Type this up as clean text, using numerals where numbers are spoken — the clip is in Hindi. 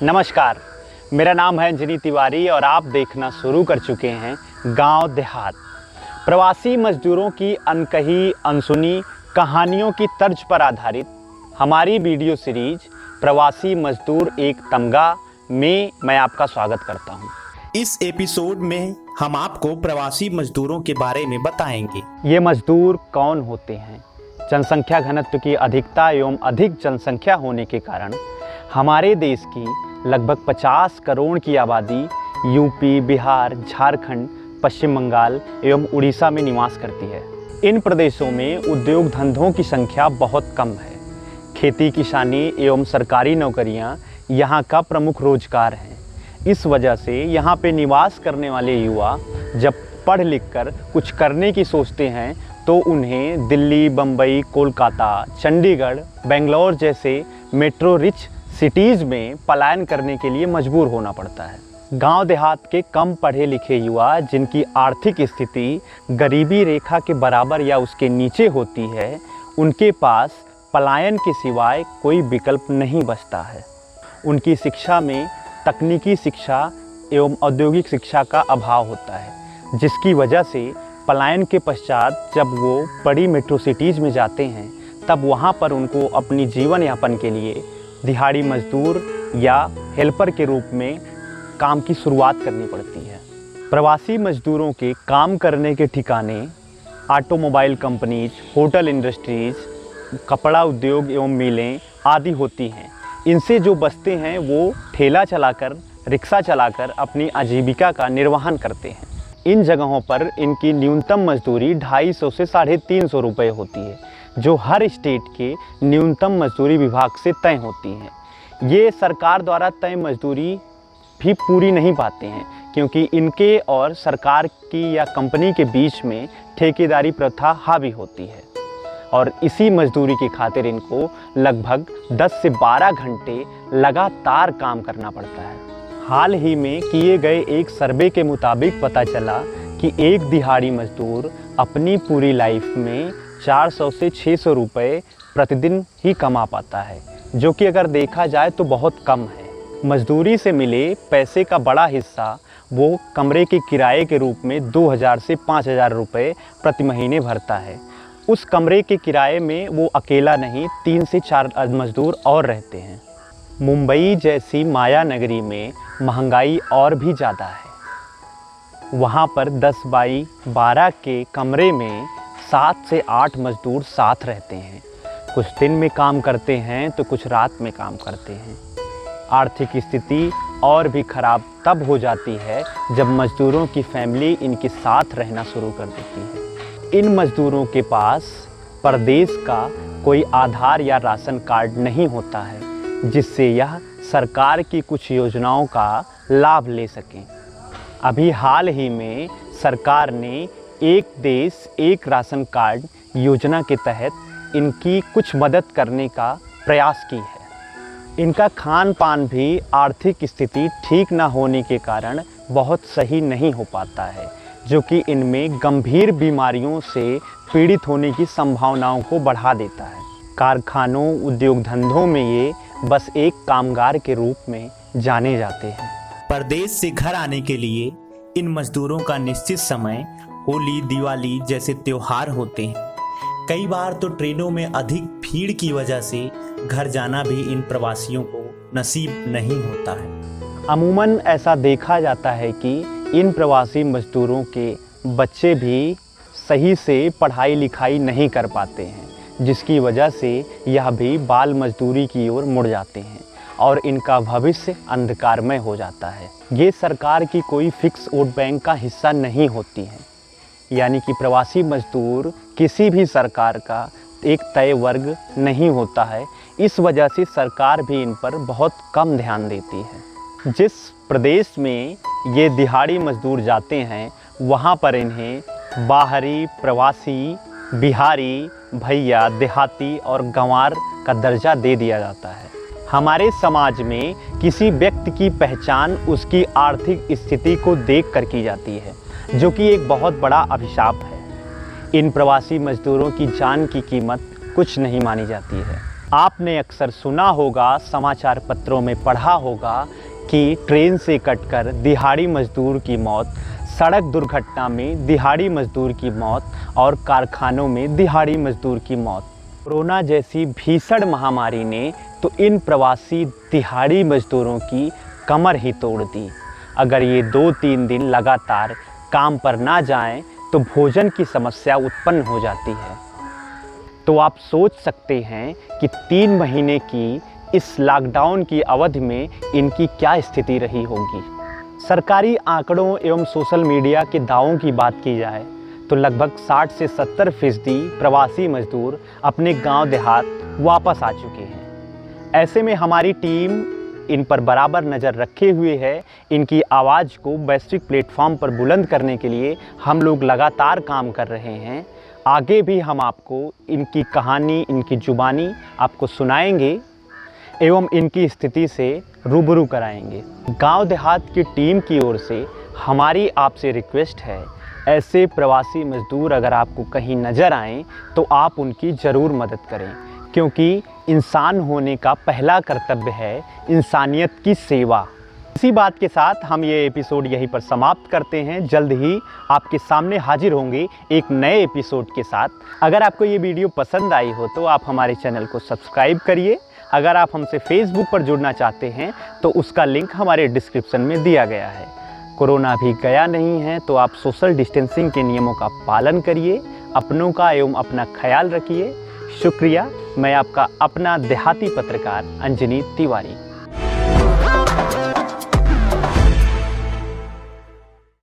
नमस्कार, मेरा नाम है अंजनी तिवारी और आप देखना शुरू कर चुके हैं गांव देहात। प्रवासी मजदूरों की अनकही अनसुनी कहानियों की तर्ज पर आधारित हमारी वीडियो सीरीज प्रवासी मजदूर एक तमगा में मैं आपका स्वागत करता हूं। इस एपिसोड में हम आपको प्रवासी मजदूरों के बारे में बताएंगे। ये मजदूर कौन होते हैं? जनसंख्या घनत्व की अधिकता एवं अधिक जनसंख्या होने के कारण हमारे देश की लगभग 50 करोड़ की आबादी यूपी, बिहार, झारखंड, पश्चिम बंगाल एवं उड़ीसा में निवास करती है। इन प्रदेशों में उद्योग धंधों की संख्या बहुत कम है। खेती किसानी एवं सरकारी नौकरियां यहाँ का प्रमुख रोजगार हैं। इस वजह से यहाँ पे निवास करने वाले युवा जब पढ़ लिख कर कुछ करने की सोचते हैं तो उन्हें दिल्ली, बम्बई, कोलकाता, चंडीगढ़, बेंगलोर जैसे मेट्रो रिच सिटीज़ में पलायन करने के लिए मजबूर होना पड़ता है। गांव देहात के कम पढ़े लिखे युवा जिनकी आर्थिक स्थिति गरीबी रेखा के बराबर या उसके नीचे होती है, उनके पास पलायन के सिवाय कोई विकल्प नहीं बचता है। उनकी शिक्षा में तकनीकी शिक्षा एवं औद्योगिक शिक्षा का अभाव होता है, जिसकी वजह से पलायन के पश्चात जब वो बड़ी मेट्रो सिटीज़ में जाते हैं तब वहाँ पर उनको अपनी जीवन यापन के लिए दिहाड़ी मजदूर या हेल्पर के रूप में काम की शुरुआत करनी पड़ती है। प्रवासी मजदूरों के काम करने के ठिकाने ऑटोमोबाइल कंपनीज, होटल इंडस्ट्रीज, कपड़ा उद्योग एवं मिलें आदि होती हैं। इनसे जो बचते हैं वो ठेला चलाकर, रिक्शा चलाकर अपनी आजीविका का निर्वहन करते हैं। इन जगहों पर इनकी न्यूनतम मजदूरी 250 से 350 रुपये होती है, जो हर स्टेट के न्यूनतम मजदूरी विभाग से तय होती हैं। ये सरकार द्वारा तय मजदूरी भी पूरी नहीं पाते हैं, क्योंकि इनके और सरकार की या कंपनी के बीच में ठेकेदारी प्रथा हावी होती है और इसी मजदूरी की खातिर इनको लगभग 10 से 12 घंटे लगातार काम करना पड़ता है। हाल ही में किए गए एक सर्वे के मुताबिक पता चला कि एक दिहाड़ी मजदूर अपनी पूरी लाइफ में 400 से 600 रुपये प्रतिदिन ही कमा पाता है, जो कि अगर देखा जाए तो बहुत कम है। मजदूरी से मिले पैसे का बड़ा हिस्सा वो कमरे के किराए के रूप में 2000 से 5000 रुपये प्रति महीने भरता है। उस कमरे के किराए में वो अकेला नहीं, 3 से 4 मजदूर और रहते हैं। मुंबई जैसी माया नगरी में महंगाई और भी ज़्यादा है। वहाँ पर 10 बाई 12 के कमरे में 7 से 8 मजदूर साथ रहते हैं। कुछ दिन में काम करते हैं तो कुछ रात में काम करते हैं। आर्थिक स्थिति और भी ख़राब तब हो जाती है जब मजदूरों की फैमिली इनके साथ रहना शुरू कर देती है। इन मजदूरों के पास प्रदेश का कोई आधार या राशन कार्ड नहीं होता है, जिससे यह सरकार की कुछ योजनाओं का लाभ ले सकें। अभी हाल ही में सरकार ने एक देश एक राशन कार्ड योजना के तहत इनकी कुछ मदद करने का प्रयास की है। इनका खान पान भी आर्थिक स्थिति ठीक न होने के कारण बहुत सही नहीं हो पाता है, जो कि इनमें गंभीर बीमारियों से पीड़ित होने की संभावनाओं को बढ़ा देता है। कारखानों, उद्योग धंधों में ये बस एक कामगार के रूप में जाने जाते हैं। परदेश से घर आने के लिए इन मजदूरों का निश्चित समय होली, दिवाली जैसे त्योहार होते हैं। कई बार तो ट्रेनों में अधिक भीड़ की वजह से घर जाना भी इन प्रवासियों को नसीब नहीं होता है। अमूमन ऐसा देखा जाता है कि इन प्रवासी मजदूरों के बच्चे भी सही से पढ़ाई लिखाई नहीं कर पाते हैं, जिसकी वजह से यह भी बाल मजदूरी की ओर मुड़ जाते हैं और इनका भविष्य अंधकारमय हो जाता है। ये सरकार की कोई फिक्स वोट बैंक का हिस्सा नहीं होती हैं, यानी कि प्रवासी मजदूर किसी भी सरकार का एक तय वर्ग नहीं होता है। इस वजह से सरकार भी इन पर बहुत कम ध्यान देती है। जिस प्रदेश में ये दिहाड़ी मजदूर जाते हैं वहाँ पर इन्हें बाहरी, प्रवासी, बिहारी, भैया, देहाती और गंवार का दर्जा दे दिया जाता है। हमारे समाज में किसी व्यक्ति की पहचान उसकी आर्थिक स्थिति को देखकर की जाती है, जो कि एक बहुत बड़ा अभिशाप है। इन प्रवासी मजदूरों की जान की कीमत कुछ नहीं मानी जाती है। आपने अक्सर सुना होगा, समाचार पत्रों में पढ़ा होगा कि ट्रेन से कटकर दिहाड़ी मजदूर की मौत, सड़क दुर्घटना में दिहाड़ी मजदूर की मौत और कारखानों में दिहाड़ी मजदूर की मौत। कोरोना जैसी भीषण महामारी ने तो इन प्रवासी दिहाड़ी मजदूरों की कमर ही तोड़ दी। अगर ये 2-3 दिन लगातार काम पर ना जाएं तो भोजन की समस्या उत्पन्न हो जाती है। तो आप सोच सकते हैं कि 3 महीने की इस लॉकडाउन की अवधि में इनकी क्या स्थिति रही होगी। सरकारी आंकड़ों एवं सोशल मीडिया के दावों की बात की जाए तो लगभग 60 से 70% प्रवासी मजदूर अपने गांव देहात वापस आ चुके हैं। ऐसे में हमारी टीम इन पर बराबर नज़र रखे हुए है। इनकी आवाज़ को वैश्विक प्लेटफॉर्म पर बुलंद करने के लिए हम लोग लगातार काम कर रहे हैं। आगे भी हम आपको इनकी कहानी, इनकी जुबानी आपको सुनाएंगे एवं इनकी स्थिति से रूबरू कराएंगे। गांव देहात की टीम की ओर से हमारी आपसे रिक्वेस्ट है, ऐसे प्रवासी मजदूर अगर आपको कहीं नज़र आएँ तो आप उनकी ज़रूर मदद करें, क्योंकि इंसान होने का पहला कर्तव्य है इंसानियत की सेवा। इसी बात के साथ हम ये एपिसोड यहीं पर समाप्त करते हैं। जल्द ही आपके सामने हाजिर होंगे एक नए एपिसोड के साथ। अगर आपको ये वीडियो पसंद आई हो तो आप हमारे चैनल को सब्सक्राइब करिए। अगर आप हमसे फेसबुक पर जुड़ना चाहते हैं तो उसका लिंक हमारे डिस्क्रिप्शन में दिया गया है। कोरोना भी गया नहीं है तो आप सोशल डिस्टेंसिंग के नियमों का पालन करिए, अपनों का एवं अपना ख्याल रखिए। शुक्रिया। मैं आपका अपना देहाती पत्रकार अंजनी तिवारी।